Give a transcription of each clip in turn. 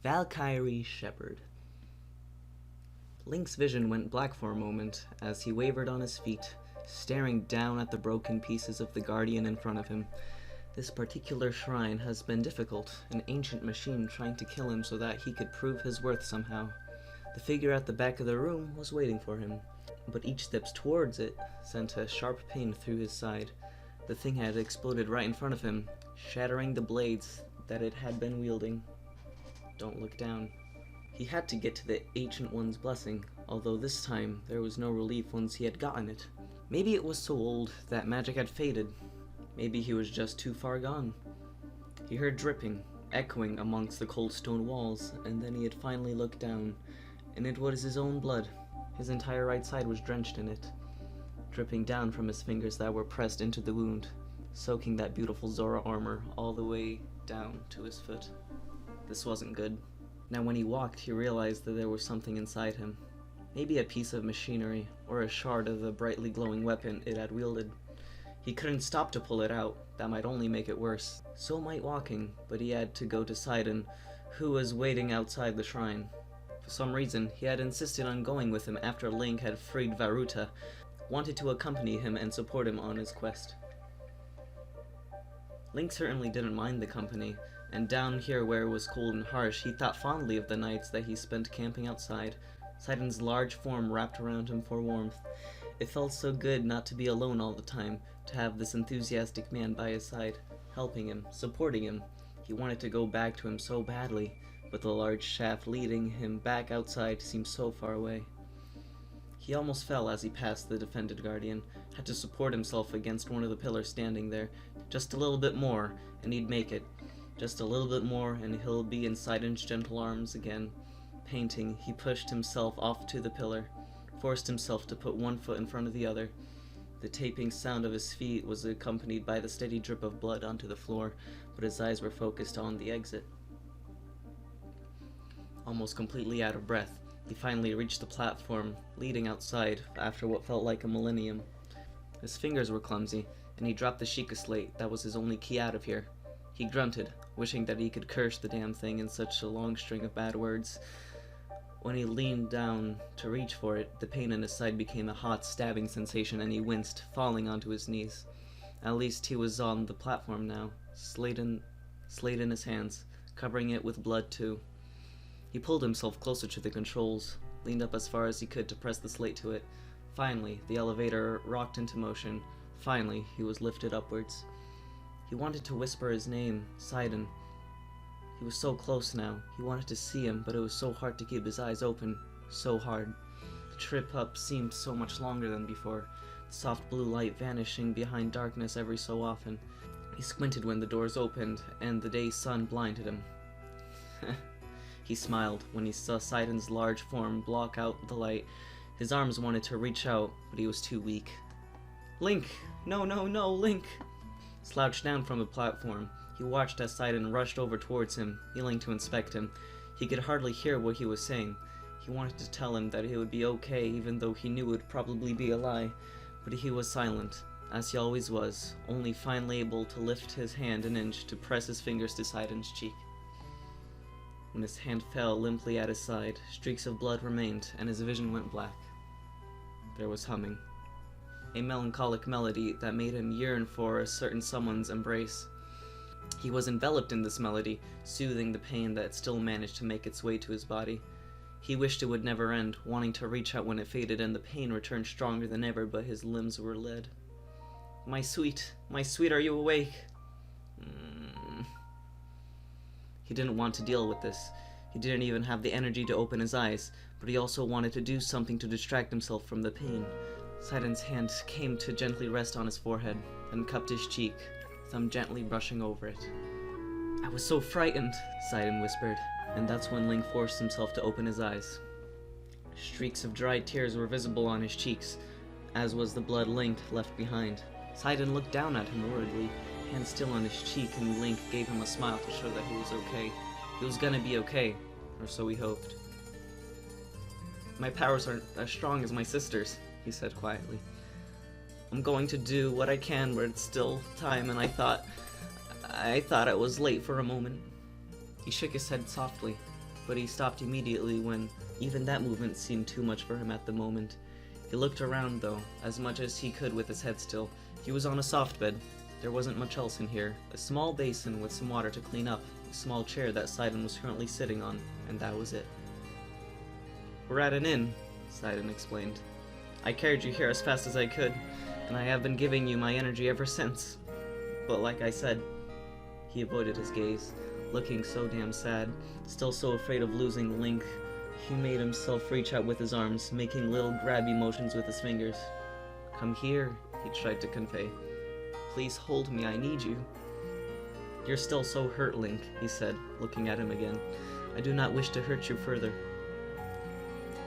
Valkyrie Shepherd. Link's vision went black for a moment as he wavered on his feet, staring down at the broken pieces of the Guardian in front of him. This particular shrine has been difficult, an ancient machine trying to kill him so that he could prove his worth somehow. The figure at the back of the room was waiting for him, but each step towards it sent a sharp pain through his side. The thing had exploded right in front of him, shattering the blades that it had been wielding. Don't look down. He had to get to the Ancient One's blessing, although this time there was no relief once he had gotten it. Maybe it was so old that magic had faded. Maybe he was just too far gone. He heard dripping, echoing amongst the cold stone walls, and then he had finally looked down, and it was his own blood. His entire right side was drenched in it, dripping down from his fingers that were pressed into the wound, soaking that beautiful Zora armor all the way down to his foot. This wasn't good. Now when he walked, he realized that there was something inside him. Maybe a piece of machinery, or a shard of the brightly glowing weapon it had wielded. He couldn't stop to pull it out, that might only make it worse. So might walking, but he had to go to Sidon, who was waiting outside the shrine. For some reason, he had insisted on going with him after Link had freed Varuta, wanted to accompany him and support him on his quest. Link certainly didn't mind the company, and down here where it was cold and harsh, he thought fondly of the nights that he spent camping outside, Sidon's large form wrapped around him for warmth. It felt so good not to be alone all the time, to have this enthusiastic man by his side, helping him, supporting him. He wanted to go back to him so badly, but the large shaft leading him back outside seemed so far away. He almost fell as he passed the defended Guardian, had to support himself against one of the pillars standing there. Just a little bit more, and he'd make it. Just a little bit more, and he'll be in Sidon's gentle arms again. Painting, he pushed himself off to the pillar, forced himself to put one foot in front of the other. The taping sound of his feet was accompanied by the steady drip of blood onto the floor, but his eyes were focused on the exit. Almost completely out of breath, he finally reached the platform leading outside after what felt like a millennium. His fingers were clumsy, and he dropped the Sheikah slate that was his only key out of here. He grunted, wishing that he could curse the damn thing in such a long string of bad words. When he leaned down to reach for it, the pain in his side became a hot, stabbing sensation, and he winced, falling onto his knees. At least he was on the platform now, slate in his hands, covering it with blood too. He pulled himself closer to the controls, leaned up as far as he could to press the slate to it. Finally, the elevator rocked into motion. Finally, he was lifted upwards. He wanted to whisper his name, Sidon. He was so close now. He wanted to see him, but it was so hard to keep his eyes open. So hard. The trip up seemed so much longer than before, the soft blue light vanishing behind darkness every so often. He squinted when the doors opened, and the day's sun blinded him. He smiled when he saw Sidon's large form block out the light. His arms wanted to reach out, but he was too weak. Link! No, no, no, Link! Slouched down from the platform, he watched as Sidon rushed over towards him, kneeling to inspect him. He could hardly hear what he was saying. He wanted to tell him that he would be okay, even though he knew it would probably be a lie. But he was silent, as he always was, only finally able to lift his hand an inch to press his fingers to Sidon's cheek. When his hand fell limply at his side, streaks of blood remained, and his vision went black. There was humming. A melancholic melody that made him yearn for a certain someone's embrace. He was enveloped in this melody, soothing the pain that still managed to make its way to his body. He wished it would never end, wanting to reach out when it faded, and the pain returned stronger than ever, but his limbs were lead. My sweet, are you awake? He didn't want to deal with this. He didn't even have the energy to open his eyes, but he also wanted to do something to distract himself from the pain. Sidon's hand came to gently rest on his forehead, then cupped his cheek, thumb gently brushing over it. I was so frightened, Sidon whispered, and that's when Link forced himself to open his eyes. Streaks of dried tears were visible on his cheeks, as was the blood Link left behind. Sidon looked down at him worriedly, hand still on his cheek, and Link gave him a smile to show that he was okay. He was gonna be okay, or so he hoped. My powers aren't as strong as my sister's, he said quietly. I'm going to do what I can where it's still time, and I thought I was late for a moment. He shook his head softly. but he stopped immediately when even that movement seemed too much for him at the moment. He looked around though, as much as he could with his head still. He was on a soft bed. There wasn't much else in here. A small basin with some water to clean up, a small chair that Sidon was currently sitting on, and that was it. "We're at an inn," Sidon explained. "I carried you here as fast as I could, and I have been giving you my energy ever since. But like I said," he avoided his gaze, looking so damn sad, still so afraid of losing Link. He made himself reach out with his arms, making little grabby motions with his fingers. "Come here," he tried to convey. "Please hold me, I need you." "You're still so hurt, Link," he said, looking at him again. "I do not wish to hurt you further."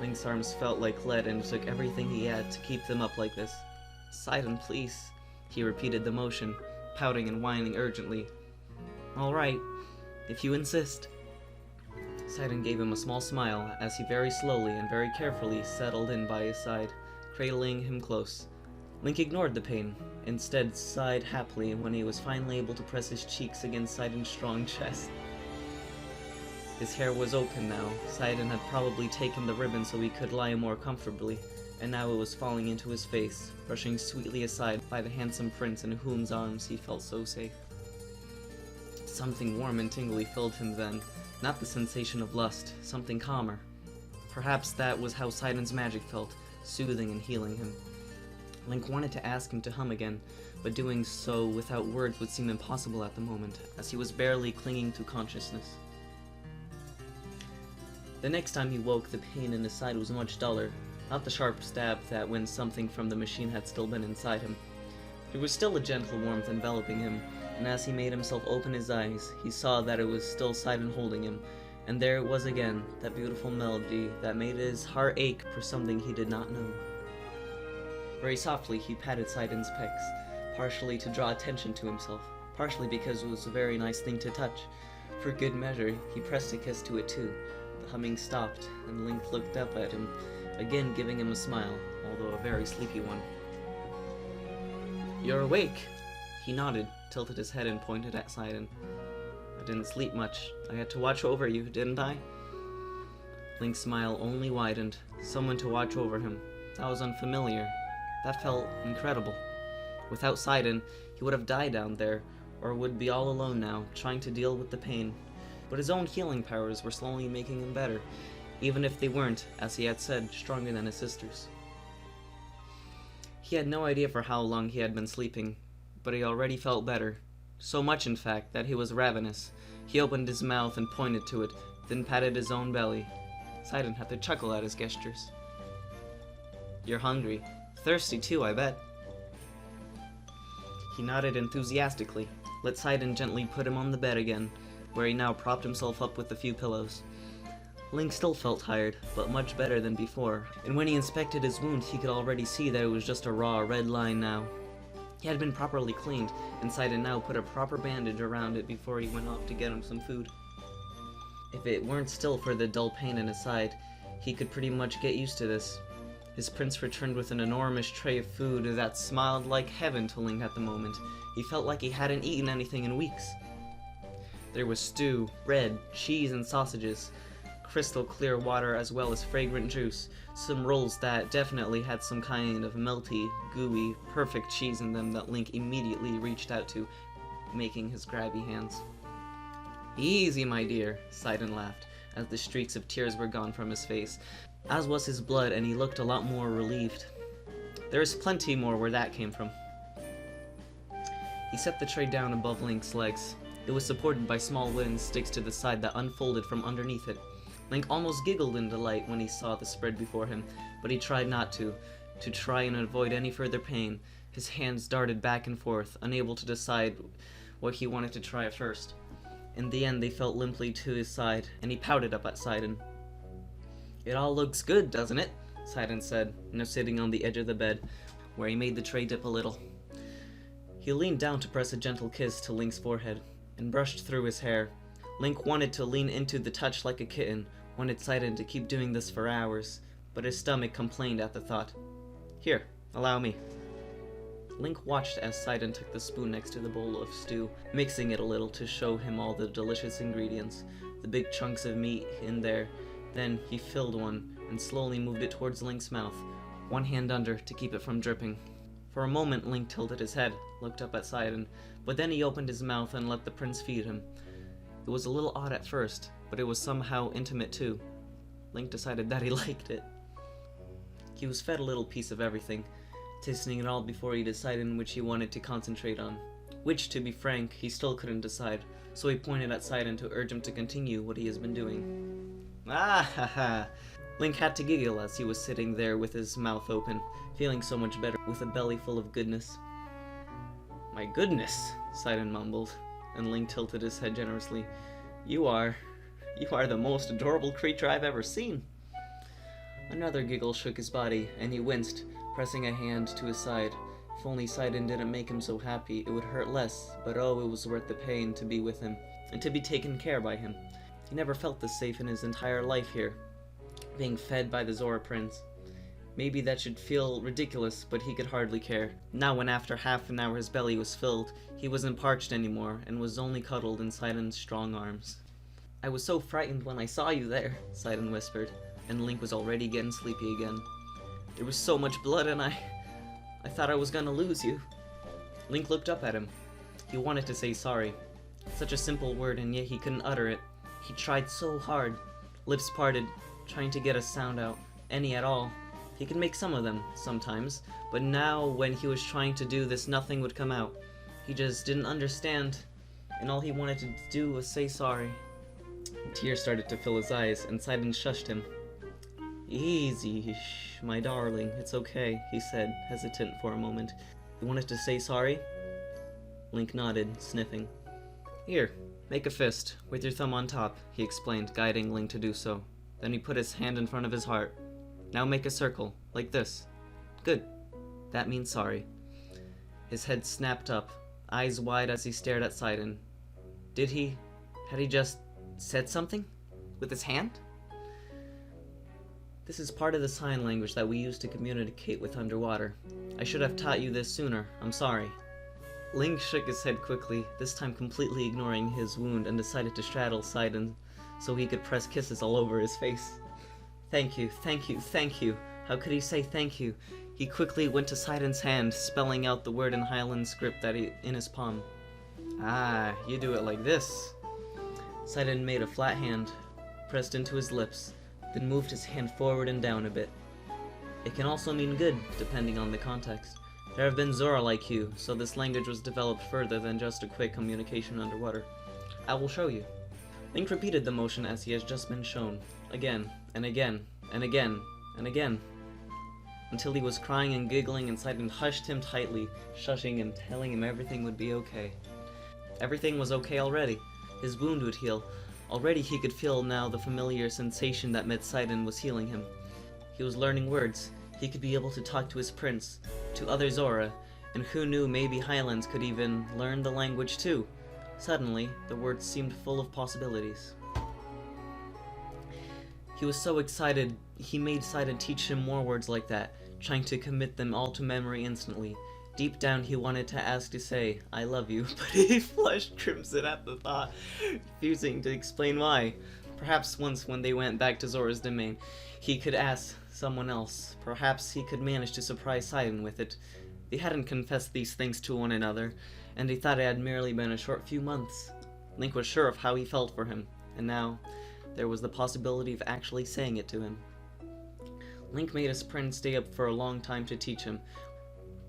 Link's arms felt like lead, and it took everything he had to keep them up like this. "Sidon, please," he repeated the motion, pouting and whining urgently. "All right, if you insist." Sidon gave him a small smile as he very slowly and very carefully settled in by his side, cradling him close. Link ignored the pain, instead sighed happily when he was finally able to press his cheeks against Sidon's strong chest. His hair was open now. Sidon had probably taken the ribbon so he could lie more comfortably, and now it was falling into his face, brushing sweetly aside by the handsome prince in whose arms he felt so safe. Something warm and tingly filled him then, not the sensation of lust, something calmer. Perhaps that was how Sidon's magic felt, soothing and healing him. Link wanted to ask him to hum again, but doing so without words would seem impossible at the moment, as he was barely clinging to consciousness. The next time he woke, the pain in his side was much duller, not the sharp stab that when something from the machine had still been inside him. There was still a gentle warmth enveloping him, and as he made himself open his eyes, he saw that it was still Sidon holding him, and there it was again, that beautiful melody that made his heart ache for something he did not know. Very softly he patted Sidon's pecs, partially to draw attention to himself, partially because it was a very nice thing to touch. For good measure, he pressed a kiss to it too. The humming stopped, and Link looked up at him, again giving him a smile, although a very sleepy one. "You're awake!" He nodded, tilted his head and pointed at Sidon. "I didn't sleep much. I had to watch over you, didn't I?" Link's smile only widened. Someone to watch over him. That was unfamiliar. That felt incredible. Without Sidon, he would have died down there, or would be all alone now, trying to deal with the pain. But his own healing powers were slowly making him better, even if they weren't, as he had said, stronger than his sister's. He had no idea for how long he had been sleeping, but he already felt better. So much, in fact, that he was ravenous. He opened his mouth and pointed to it, then patted his own belly. Sidon had to chuckle at his gestures. "You're hungry. Thirsty too, I bet." He nodded enthusiastically, let Sidon gently put him on the bed again, where he now propped himself up with a few pillows. Link still felt tired, but much better than before, and when he inspected his wound he could already see that it was just a raw red line now. He had been properly cleaned, and Sidon now put a proper bandage around it before he went off to get him some food. If it weren't still for the dull pain in his side, he could pretty much get used to this. His prince returned with an enormous tray of food that smiled like heaven to Link at the moment. He felt like he hadn't eaten anything in weeks. There was stew, bread, cheese, and sausages, crystal clear water as well as fragrant juice, some rolls that definitely had some kind of melty, gooey, perfect cheese in them that Link immediately reached out to, making his grabby hands. "Easy, my dear," Sidon laughed, as the streaks of tears were gone from his face, as was his blood, and he looked a lot more relieved. "There is plenty more where that came from." He set the tray down above Link's legs. It was supported by small wooden sticks to the side that unfolded from underneath it. Link almost giggled in delight when he saw the spread before him, but he tried not to try and avoid any further pain. His hands darted back and forth, unable to decide what he wanted to try at first. In the end, they fell limply to his side, and he pouted up at Sidon. "It all looks good, doesn't it?" Sidon said, now sitting on the edge of the bed, where he made the tray dip a little. He leaned down to press a gentle kiss to Link's forehead, and brushed through his hair. Link wanted to lean into the touch like a kitten, wanted Sidon to keep doing this for hours, but his stomach complained at the thought. "Here, allow me." Link watched as Sidon took the spoon next to the bowl of stew, mixing it a little to show him all the delicious ingredients. the big chunks of meat in there. Then he filled one and slowly moved it towards Link's mouth, one hand under to keep it from dripping. For a moment, Link tilted his head, looked up at Sidon, but then he opened his mouth and let the prince feed him. It was a little odd at first, but it was somehow intimate too. Link decided that he liked it. He was fed a little piece of everything, tasting it all before he decided which he wanted to concentrate on. Which, to be frank, he still couldn't decide, so he pointed at Sidon to urge him to continue what he has been doing. Ah ha ha! Link had to giggle as he was sitting there with his mouth open, feeling so much better with a belly full of goodness. My goodness, Sidon mumbled, and Link tilted his head generously. You are the most adorable creature I've ever seen. Another giggle shook his body, and he winced, pressing a hand to his side. If only Sidon didn't make him so happy, it would hurt less, but oh, it was worth the pain to be with him, and to be taken care by him. He never felt this safe in his entire life here, being fed by the Zora Prince. Maybe that should feel ridiculous, but he could hardly care. Now when after half an hour his belly was filled, he wasn't parched anymore, and was only cuddled in Sidon's strong arms. I was so frightened when I saw you there, Sidon whispered, and Link was already getting sleepy again. There was so much blood and I thought I was gonna lose you. Link looked up at him. He wanted to say sorry. Such a simple word, and yet he couldn't utter it. He tried so hard, lips parted, trying to get a sound out, any at all. He could make some of them, sometimes, but now when he was trying to do this, nothing would come out. He just didn't understand, and all he wanted to do was say sorry. Tears started to fill his eyes, and Sidon shushed him. Easy, my darling, it's okay, he said, hesitant for a moment. You wanted to say sorry? Link nodded, sniffing. Here, make a fist, with your thumb on top, he explained, guiding Link to do so. Then he put his hand in front of his heart. Now make a circle, like this. Good. That means sorry. His head snapped up, eyes wide as he stared at Sidon. Had he just said something? With his hand? This is part of the sign language that we use to communicate with underwater. I should have taught you this sooner. I'm sorry. Link shook his head quickly, this time completely ignoring his wound, and decided to straddle Sidon so he could press kisses all over his face. Thank you, thank you, thank you. How could he say thank you? He quickly went to Sidon's hand, spelling out the word in Highland script in his palm. Ah, you do it like this. Sidon made a flat hand, pressed into his lips, then moved his hand forward and down a bit. It can also mean good, depending on the context. There have been Zora like you, so this language was developed further than just a quick communication underwater. I will show you. Link repeated the motion as he has just been shown, again, and again, and again, and again, until he was crying and giggling and Sidon hushed him tightly, shushing and telling him everything would be okay. Everything was okay already. His wound would heal. Already he could feel now the familiar sensation that met Sidon was healing him. He was learning words. He could be able to talk to his prince, to other Zora, and who knew, maybe Highlands could even learn the language too. Suddenly, the words seemed full of possibilities. He was so excited, he made Sidon teach him more words like that, trying to commit them all to memory instantly. Deep down he wanted to ask to say, I love you, but he flushed crimson at the thought, refusing to explain why. Perhaps once when they went back to Zora's domain, he could ask someone else. Perhaps he could manage to surprise Sidon with it. They hadn't confessed these things to one another, and they thought it had merely been a short few months. Link was sure of how he felt for him, and now there was the possibility of actually saying it to him. Link made his prince stay up for a long time to teach him,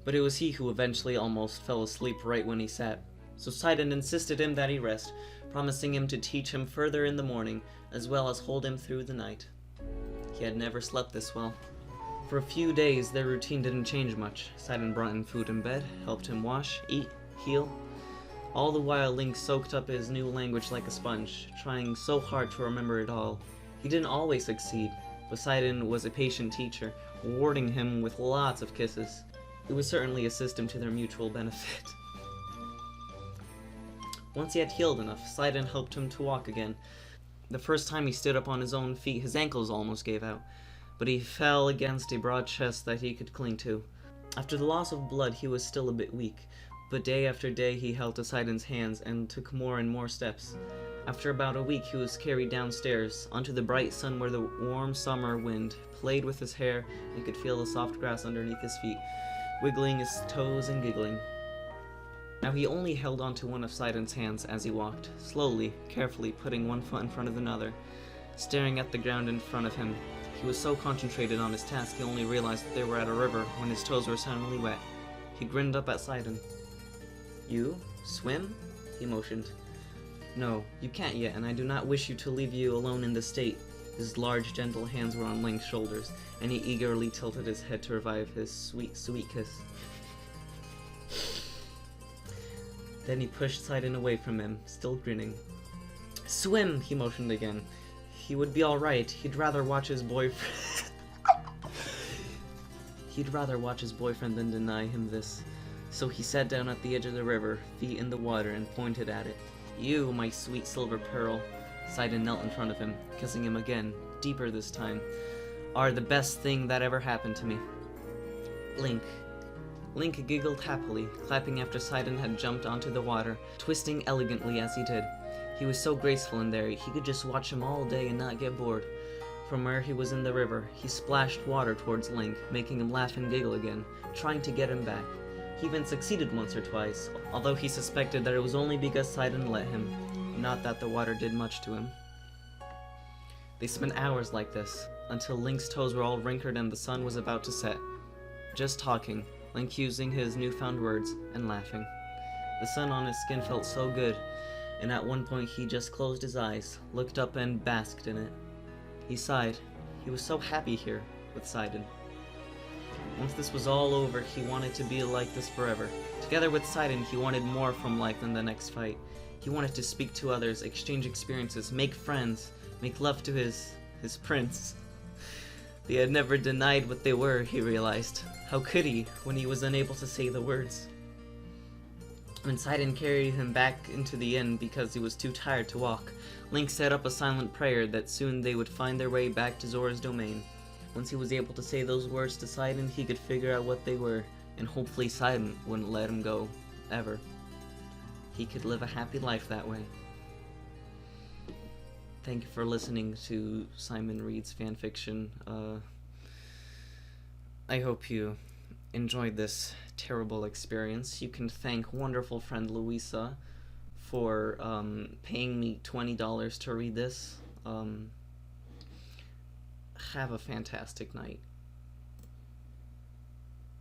but it was he who eventually almost fell asleep right when he sat. So Sidon insisted him that he rest, promising him to teach him further in the morning, as well as hold him through the night. He had never slept this well. For a few days, their routine didn't change much. Sidon brought him food in bed, helped him wash, eat, heal. All the while, Link soaked up his new language like a sponge, trying so hard to remember it all. He didn't always succeed, but Sidon was a patient teacher, rewarding him with lots of kisses. It would certainly assist him to their mutual benefit. Once he had healed enough, Sidon helped him to walk again. The first time he stood up on his own feet, his ankles almost gave out, but he fell against a broad chest that he could cling to. After the loss of blood, he was still a bit weak, but day after day he held to Sidon's hands and took more and more steps. After about a week, he was carried downstairs, onto the bright sun where the warm summer wind played with his hair, and he could feel the soft grass underneath his feet, wiggling his toes and giggling. Now he only held onto one of Sidon's hands as he walked, slowly, carefully, putting one foot in front of another, staring at the ground in front of him. He was so concentrated on his task he only realized that they were at a river when his toes were suddenly wet. He grinned up at Sidon. "You? Swim?" he motioned. "No, you can't yet, and I do not wish you to leave you alone in this state." His large, gentle hands were on Link's shoulders, and he eagerly tilted his head to revive his sweet, sweet kiss. Then he pushed Sidon away from him, still grinning. "Swim!" he motioned again. He would be alright. He'd rather watch his boyfriend than deny him this. So he sat down at the edge of the river, feet in the water, and pointed at it. "You, my sweet silver pearl," Sidon knelt in front of him, kissing him again, deeper this time, "are the best thing that ever happened to me." Link giggled happily, clapping after Sidon had jumped onto the water, twisting elegantly as he did. He was so graceful in there, he could just watch him all day and not get bored. From where he was in the river, he splashed water towards Link, making him laugh and giggle again, trying to get him back. He even succeeded once or twice, although he suspected that it was only because Sidon let him, not that the water did much to him. They spent hours like this, until Link's toes were all wrinkled and the sun was about to set. Just talking, Link using his newfound words, and laughing. The sun on his skin felt so good, and at one point he just closed his eyes, looked up and basked in it. He sighed. He was so happy here, with Sidon. Once this was all over, he wanted to be like this forever. Together with Sidon, he wanted more from life than the next fight. He wanted to speak to others, exchange experiences, make friends, make love to his prince. They had never denied what they were, he realized. How could he, when he was unable to say the words? When Sidon carried him back into the inn because he was too tired to walk, Link set up a silent prayer that soon they would find their way back to Zora's domain. Once he was able to say those words to Sidon, he could figure out what they were, and hopefully Sidon wouldn't let him go, ever. He could live a happy life that way. Thank you for listening to Simon Reed's fanfiction. I hope you enjoyed this terrible experience. You can thank wonderful friend Luisa for paying me $20 to read this. Have a fantastic night.